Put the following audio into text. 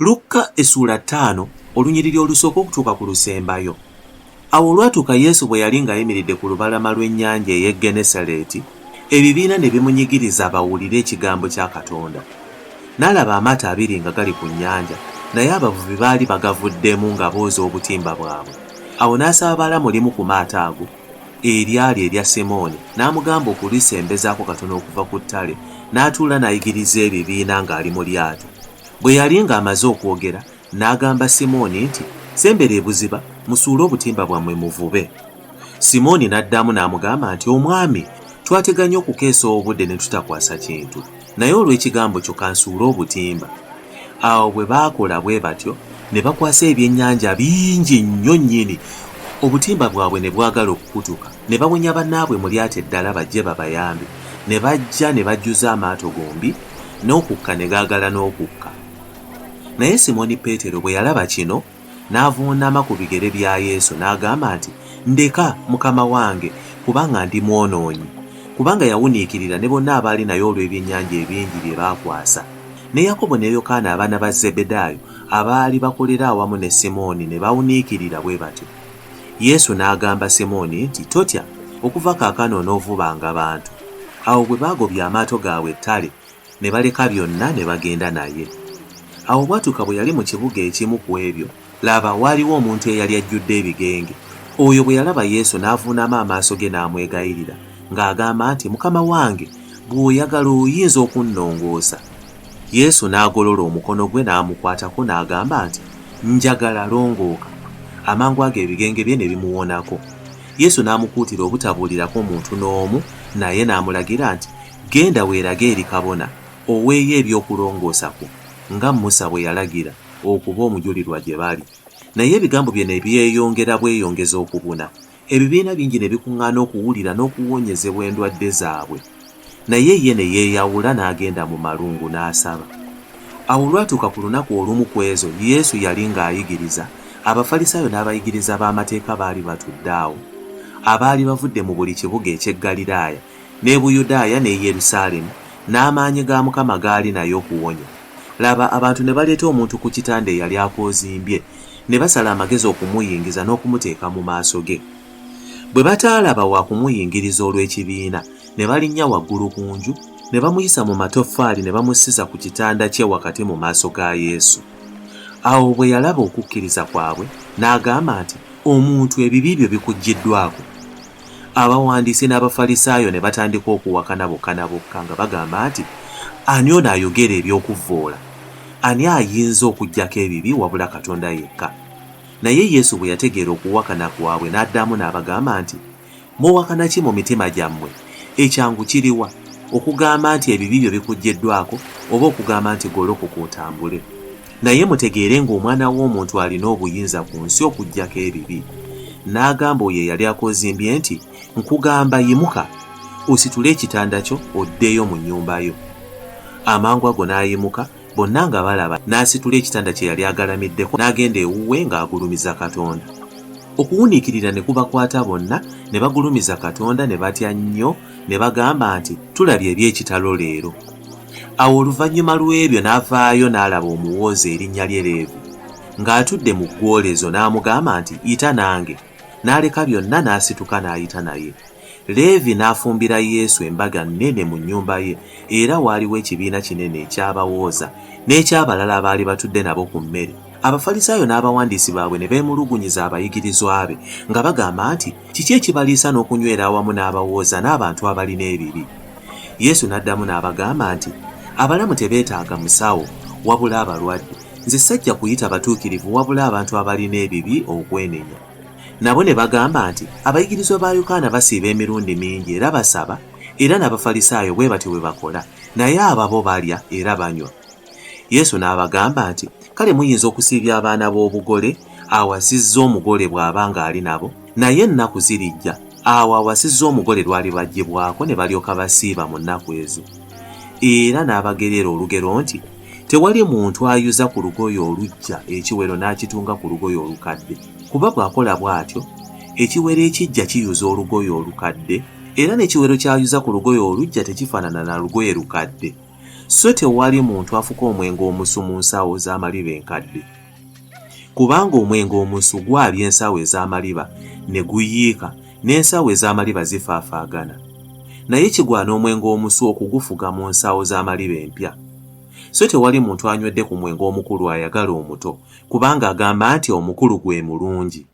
Lukka essula 5 olunyiriri olusooka okutuuka ku lusembayo. Awo olwatuuka Yesu bwe yali ng'ayimiridde ku lubalama lw'ennyanja ey'e Genesaleeti, ebibiina ne bimunyigiriza bawulire ekigambo kya Katonda. N'alaba amaato abiri nga gali ku nnyanja, naye abavubi baali bagavuddemu nga booza obutimba bwabwe. Awo n'asaba balamu limu ku maato ago, eryali erya Simooni, n'amugamba okulisembezaako katono okuva ku ttale, n'atuula n'ayigiriza ebibiina ng'ali mu lyato. Bwe yali ng'amaze okwogera, n'agamba Simooni nti, "Sembera ebuziba, musuule obutimba bwammwe muvube." Simooni n'addamu n'amugamba nti, "Omwami, twateganya okukeesa obudde ne tutakwasa kintu, naye olw'ekigambo kyo kansuule obutimba." Awo bwe baakola bwe batyo, ne bakwasa ebyennyanja bingi nnyo nnyini, obutimba bwabwe ne bwagala okukutuka. Ne bawonya bannaabwe mu lyato eddala bajje babayambe. Ne bajja ne bajjuza amaato gombi, n'okukka ne gaagala n'okukka. Naye Simooni Peetero bwe yalaba kino, n'avuunama ku bigere bya Yesu n'agamba nti, "Ndeka, Mukama wange, kubanga ndi mwonoonyi." Kubanga yawuniikirira ne bonna abaali naye olw'ebyennyanja ebingi bye baakwasa. Ne Yakobo ne Yokaana abaana ba Zebbedaayo abaali bakolera awamu ne Simooni ne bawuniikirira bwe batyo. Yesu n'agamba Simooni nti, "Totya, okuva kaakano onoovubanga bantu." Awo bwe baagobya amaato gaabwe ettale, ne baleka byonna ne bagenda naye. Awo bwatuuka bwe yali mu kibuga ekimu ku ebyo, laba waaliwo omuntu eyali ajjudde ebigenge. Oyo bwe yalaba Yesu n'avuunama amaaso ge n'amwegayirira, ng'agamba nti, "Mukama wange, bw'oyagala oyinza okunnongoosa." Yesu n'agolola omukono gwe n'amukwatako n'agamba nti, "Njagala, longooka." Amangu ago ebigenge bye ne bimuwonako. Yesu n'amukuutira obutabuulirako muntu n'omu, naye n'amulagira nti, "Genda weerage eri kabona, oweeyo ebyokulongoosa kwo, nga Musa bwe yalagira, okuba omujulirwa gye bali." Naye ebigambo bye ne byeyongera bweyongeza okubuna. Ebibiina bingi ne bikuŋŋaana okuwulira n'okuwonyezebwa endwadde zaabwe. Naye ye ne yeeyawula n'agenda mu malungu n'asaba. Awo olwatuuka ku lunaku olumu ku ezo, Yesu yali ng'ayigiriza, Abafalisaayo n'abayigiriza b'amateeka baali batudde awo. Abaali bavudde mu buli kibuga eky'e Ggaliraaya, ne Buyudaaya ne Yerusaalemi, n'amaanyi ga Mukama gaali naye okuwonya. Laba, abantu ne baleeta omuntu ku kitanda eyali akoozimbye, ne basala amagezi okumuyingiza n'okumuteeka mu maaso ge. Bwe bataalaba wa kumuyingiriza olw'ekibiina, ne balinnya waggulu ku nju, ne bamuyisa mu matoffaali ne bamussiza ku kitanda kye wakati mu maaso ga Yesu. Awo bwe yalaba okukkiriza kwabwe, n'agamba nti, "Omuntu ebibi byo bikuggiddwako." Abawandiisi n'Abafalisaayo ne batandika okuwakana bokka na bokka nga bagamba nti, "Ani ono ayogera eby'okuvvoola? Ani ayinza okuggyako ebibi wabula Katonda yekka?" Naye Yesu bwe yategeera okuwakana kwabwe n'addamu n'abagamba nti, "Muwakana ki mu mitima gyammwe? Ekyangu kiriwa, okugamba nti ebibi byo bikuggiddwako, oba okugamba nti golokoka otambule? Naye mutegeere ng'Omwana w'Omuntu alina obuyinza ku nsi okuggyako ebibi." N'agamba oyo eyali akoozimbye nti, "Nkugamba yimuka, ositule ekitanda kyo oddeyo mu nnyumba yo." Amangu ago n'ayimuka, bonna nga balaba, n'asitula ekitanda kye yali agalamiddeko n'agenda ewuwe ng'agulumiza Katonda. Okuwuniikirira ne kubakwata bonna, ne bagulumiza Katonda ne batya nnyo, ne bagamba nti, "Tulabye eby'ekitalo leero." Awo oluvannyuma lw'ebyo n'avaayo n'alaba omuwooza erinnya lye Leevi, ng'atudde mu gwolezo, n'amugamba nti, "Yita nange." N'aleka byonna n'asituka n'ayita naye. Leevi n'afumbira Yesu embaga nnene mu nnyumba ye, era waaliwo ekibiina kinene eky'abawooza n'eky'abalala abaali batudde nabo ku mmere. Abafalisaayo n'abawandiisi baabwe ne beemulugunyiza abayigirizwa be, nga bagamba nti, "Kiki ekibaliisa n'okunywera awamu n'abawooza n'abantu abalina ebibi?" Yesu n'addamu n'abagamba nti, "Abalamu tebeetaaga musawo, wabula abalwadde. Nze sajja kuyita batuukirivu wabula abantu abalina ebibi okwenenya." Nabo ne bagamba nti, "Abayigirizwa ba Yokaana basiiba emirundi mingi era basaba, era n'Abafalisaayo bwe batyo bwe bakola, naye ababo balya era banywa." Yesu n'abagamba nti, "Kale muyinza okusiibya abaana b'obugole awasizza omugole bw'aba ng'ali nabo, naye ennaku zirijja awo awasizza omugole lwalibaggyibwako ne balyoka basiiba mu nnaku ezo." Era n'abagerera olugero nti, "Tewali muntu ayuza ku lugoye oluggya ekiwero n'akitunga ku lugoye olukadde, kuba bw'akola bw'atyo, ekiwero ekijja kiyuza olugoye olukadde, era n'ekiwero ky'ayuza ku lugoye oluggya tekifaanana na lugoye lukadde. so tewali muntu afuka omwenge omusu mu nsawo z'amaliba enkadde, kubanga omwenge omusu gwalya ensawo ez'amaliba ne guyiika n'ensawo ez'amaliba zifaafaagana. Naye kigwana omwenge omusu okugufuga mu nsawo z'amaliba empya. So tewali muntu anywedde ku mwenge omukulu ayagala omuto, kubanga agamba nti omukulu gwe mulungi.